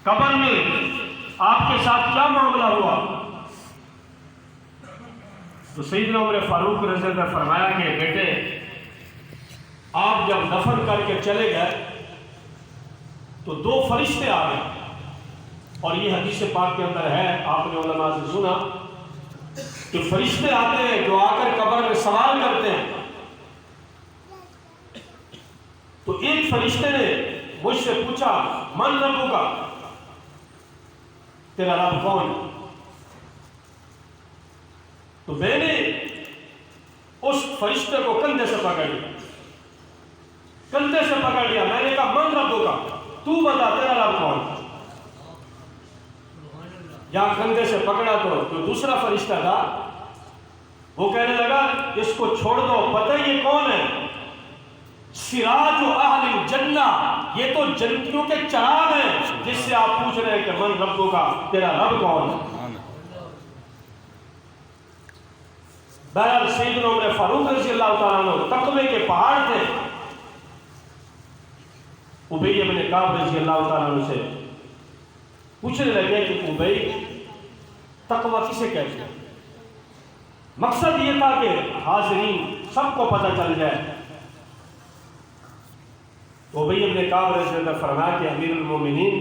कब्र में आपके साथ क्या मामला हुआ? तो सैयदना उमर फारूक रज़ी अल्लाह ने फरमाया कि बेटे, आप जब दफन करके चले गए तो दो फरिश्ते आ गए, और ये हदीस पाक के अंदर है, आपने उलमा से सुना कि फरिश्ते आते हैं जो आकर कब्र में सवाल करते हैं। तो एक फरिश्ते ने मुझसे पूछा, मन रब्बुका, तेरा रब कौन है? तो मैंने उस फरिश्ते को कंधे से पकड़ लिया, कंधे से पकड़ लिया। मैंने कहा, मन रब्बुका, तू बता तेरा रब कौन है? जहां कंधे से पकड़ा तो जो दूसरा फरिश्ता था वो कहने लगा, इसको छोड़ दो, पता ही ये कौन है? सिराज अहलिल जन्ना, ये तो जन्नतियों के चिराग हैं जिससे आप पूछ रहे हैं कि मन रब्बो का, तेरा रब कौन है? बहरहाल सैयदना उमर फारूक रज़ी अल्लाह तआला अन्हु तक़वे के पहाड़ थे। उबई इब्न काब रज़ी अल्लाह तआला अन्हु से पूछने लगे कि उबई, तक़वा किसे कहते हैं? मकसद ये था कि हाज़रीन सबको पता चल जाए। तो उबई इब्न काब रज़ी अल्लाह ने फरमाया कि अमीरुल मोमिनीन,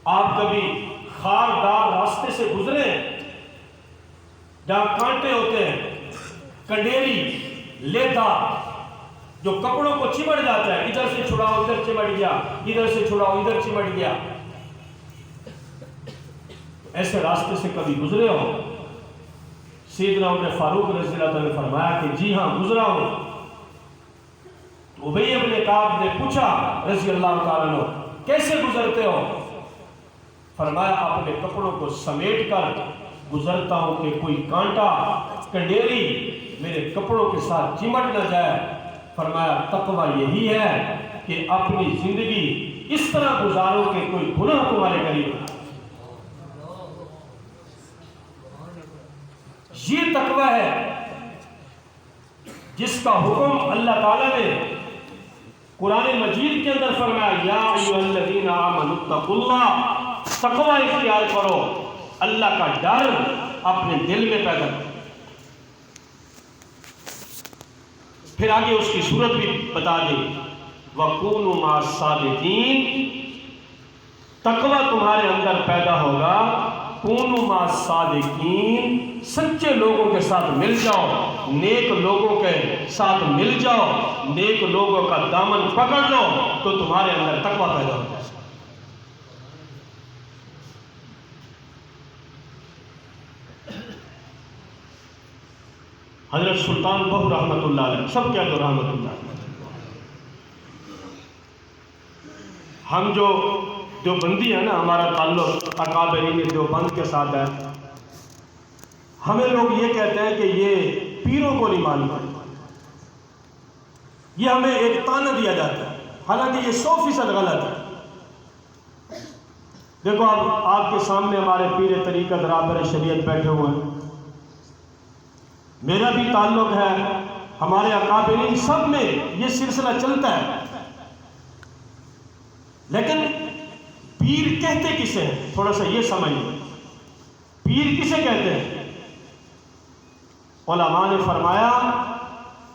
आप कभी खारदार रास्ते से गुजरे हैं जहां कांटे होते हैं, कंडेरी, लेदा, जो कपड़ों को चिमट जाता है, इधर से छुड़ाओ इधर चिमट गया, इधर से छुड़ाओ इधर चिमट गया, ऐसे रास्ते से कभी गुजरे हो? सैयदना उमर फारूक रज़ी अल्लाह ने फरमाया कि जी हां, गुजरा हूं। तो उबई इब्न काब ने पूछा रज़ी अल्लाह तआला अन्हु, कैसे गुजरते हो? फरमाया, अपने कपड़ों को समेट कर गुजरता हूं कि कोई कांटा, कंडेरी मेरे कपड़ों के साथ चिमट न जाए। फरमाया, तक़वा यही है कि अपनी जिंदगी इस तरह गुजारो कि कोई गुनाह तुम्हारे करीब। ये तक़वा है जिसका हुक्म अल्लाह ताला ने कुरान मजीद के अंदर फरमाया, या अय्युहल्लज़ीना आमनुत्तक़ुल्लाह, तक़वा इख्तियार करो, अल्लाह का डर अपने दिल में पैदा करो। फिर आगे उसकी सूरत भी बता दी, वकूनु मास्सादिकीन, तक़वा तुम्हारे अंदर पैदा होगा, कूनु मास्सादिकीन, सच्चे लोगों के साथ मिल जाओ, नेक लोगों के साथ मिल जाओ, नेक लोगों का दामन पकड़ लो तो तुम्हारे अंदर तक़वा पैदा हो जाए। हजरत सुल्तान बहू रहमतुल्लाह अलैह, सब क्या तो रहमतुल्लाह, हम जो देवबंदी है ना, हमारा ताल्लुक अकाबरीन देवबंद के साथ है। हमें लोग ये कहते हैं कि ये पीरों को नहीं मानते, ये हमें एक ताना दिया जाता है, हालांकि ये 100% गलत है। देखो, अब आपके सामने हमारे पीर तरीक़त राहबर शरीयत बैठे हुए हैं, मेरा भी ताल्लुक है, हमारे अकाबरीन सब में ये सिलसिला चलता है। लेकिन पीर कहते किसे हैं, थोड़ा सा ये समझिए, पीर किसे कहते हैं? उलमा ने फरमाया,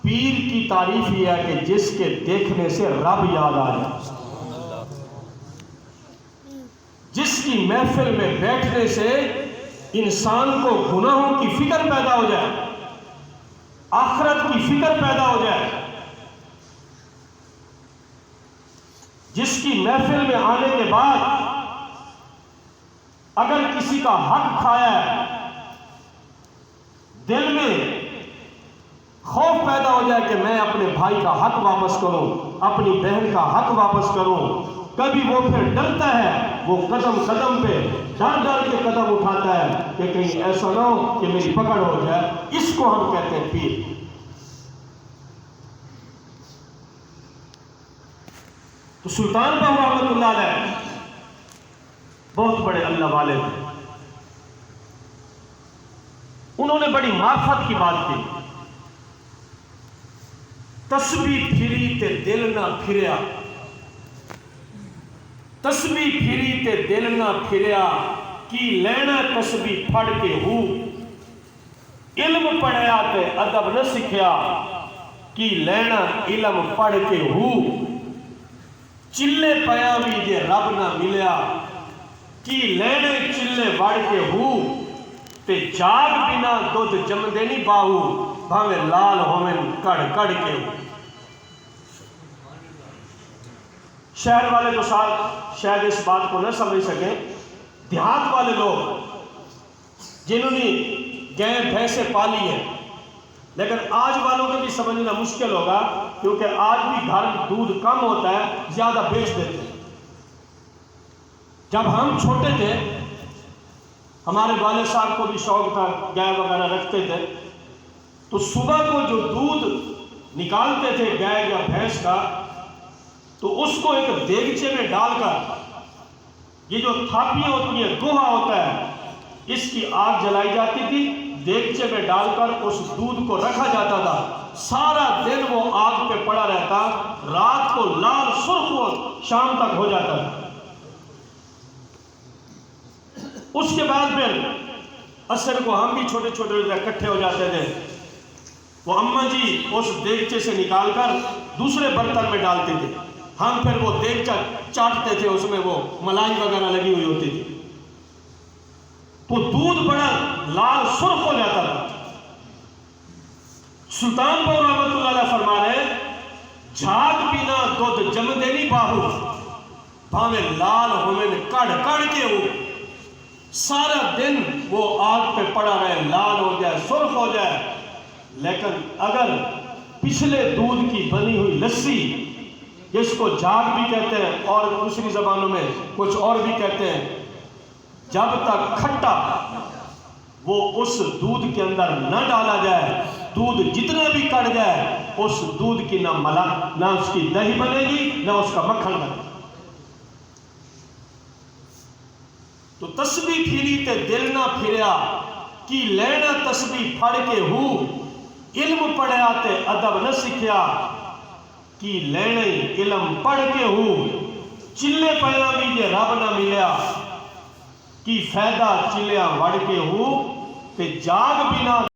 पीर की तारीफ यह है कि जिसके देखने से रब याद आ जाए, जिसकी महफिल में बैठने से इंसान को गुनाहों की फिक्र पैदा हो जाए, आखिरत की फिक्र पैदा हो जाए, जिसकी महफिल में आने के बाद अगर किसी का हक खाया है, दिल में खौफ पैदा हो जाए कि मैं अपने भाई का हक वापस करूं, अपनी बहन का हक वापस करूं, कभी वो फिर डरता है, वो कदम कदम पे डर डर के कदम उठाता है कि कहीं ऐसा ना हो कि मेरी पकड़ हो जाए। इसको हम कहते हैं पीर। तो सुल्तान बहू रहमतुल्लाह अलैह बहुत बड़े अल्लाह वाले थे, उन्होंने बड़ी मार्फत की बात की, तस्बीह फिरी ते दिल ना फिरिया, तस्बी फिरी ते दिल ना फिरिया, की लेना तस्बी फड़ के हू। इल्म पढ़िया ते अदब न सीखिया, की लेना इल्म पढ़ के हू। चिल्ले पया भी जे रब ना मिलिया, की लेने चिल्ले वड़ के हू। ते जाग बिना दुध जमदे नहीं बाहू, भावे लाल होवेन कड़ कड़ के हू। शहर वाले तो शायद इस बात को न समझ सके। देहात वाले लोग जिन्होंने गाय भैंसे पाली है, लेकिन आज वालों को भी समझना मुश्किल होगा, क्योंकि आज भी घर में दूध कम होता है, ज्यादा बेच देते हैं। जब हम छोटे थे, हमारे वाले साहब को भी शौक था, गाय वगैरह रखते थे, तो सुबह को जो दूध निकालते थे गाय या भैंस का, तो उसको एक देगचे में डालकर, ये जो थापियां होती है, गोहा होता है, इसकी आग जलाई जाती थी, देगचे में डालकर उस दूध को रखा जाता था। सारा दिन वो आग पे पड़ा रहता, रात को लाल सुर्ख वो शाम तक हो जाता था। उसके बाद फिर असर को हम भी छोटे छोटे इकट्ठे हो जाते थे, वो अम्मा जी उस देगचे से निकालकर दूसरे बर्तन में डालते थे, हम फिर वो देगचा चाटते थे, उसमें वो मलाई वगैरह लगी हुई होती थी, तो दूध बड़ा लाल सुर्ख हो जाता था। सुल्तान बाबू रहमतुल्लाह अलैह फरमा रहे, झाग बिना दूध जमदे नहीं बाहू, भावे लाल होवे कड़ कड़ के हो। सारा दिन वो आग पे पड़ा रहे, लाल हो जाए, सुर्ख हो जाए, लेकिन अगर पिछले दूध की बनी हुई लस्सी, जिसको झाग भी कहते हैं और दूसरी जबानों में कुछ और भी कहते हैं, जब तक खट्टा वो उस दूध के अंदर न डाला जाए, दूध जितना भी कट जाए, उस दूध की ना उसकी दही बनेगी, ना उसका मक्खन बनेगा। तो तस्बी फिरी ते दिल ना फिरिया, की लेना तस्बी फड़ के हू। इल्म पढ़िया ते अदब न सीखिया, की लेने इल्म पढ़ के हू। चिल्ले पया भी जे रब ना मिलिया, की फायदा चिल्लिया वड़ के हू। ते जाग बिना